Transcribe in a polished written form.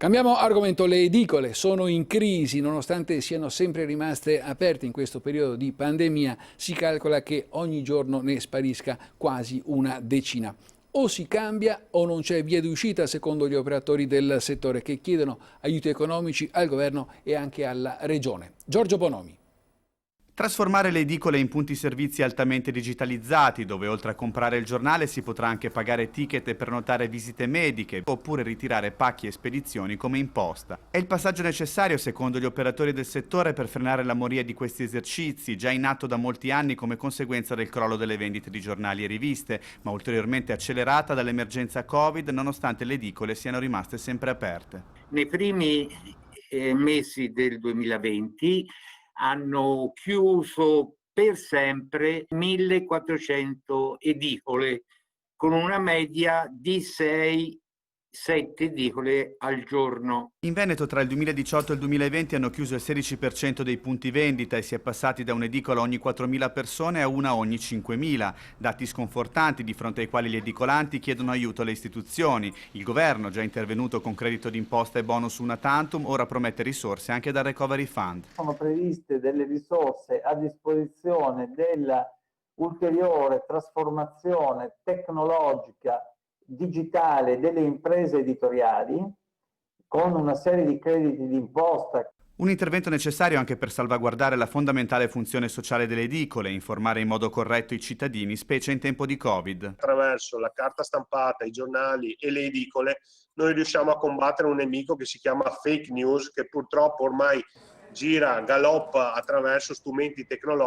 Cambiamo argomento, le edicole sono in crisi nonostante siano sempre rimaste aperte in questo periodo di pandemia. Si calcola che ogni giorno ne sparisca quasi una decina. O si cambia o non c'è via d'uscita secondo gli operatori del settore che chiedono aiuti economici al governo e anche alla regione. Giorgio Bonomi. Trasformare le edicole in punti servizi altamente digitalizzati, dove oltre a comprare il giornale si potrà anche pagare ticket e prenotare visite mediche, oppure ritirare pacchi e spedizioni come in posta. È il passaggio necessario, secondo gli operatori del settore, per frenare la moria di questi esercizi, già in atto da molti anni come conseguenza del crollo delle vendite di giornali e riviste, ma ulteriormente accelerata dall'emergenza Covid, nonostante le edicole siano rimaste sempre aperte. Nei primi mesi del 2020 hanno chiuso per sempre 1400 edicole, con una media di 6-7 edicole al giorno. In Veneto tra il 2018 e il 2020 hanno chiuso il 16% dei punti vendita e si è passati da un'edicola ogni 4.000 persone a una ogni 5.000. Dati sconfortanti di fronte ai quali gli edicolanti chiedono aiuto alle istituzioni. Il governo, già intervenuto con credito d'imposta e bonus una tantum, ora promette risorse anche dal Recovery Fund. Sono previste delle risorse a disposizione della ulteriore trasformazione tecnologica digitale delle imprese editoriali, con una serie di crediti d'imposta. Un intervento necessario anche per salvaguardare la fondamentale funzione sociale delle edicole e informare in modo corretto i cittadini, specie in tempo di Covid. Attraverso la carta stampata, i giornali e le edicole, noi riusciamo a combattere un nemico che si chiama fake news, che purtroppo ormai galoppa attraverso strumenti tecnologici.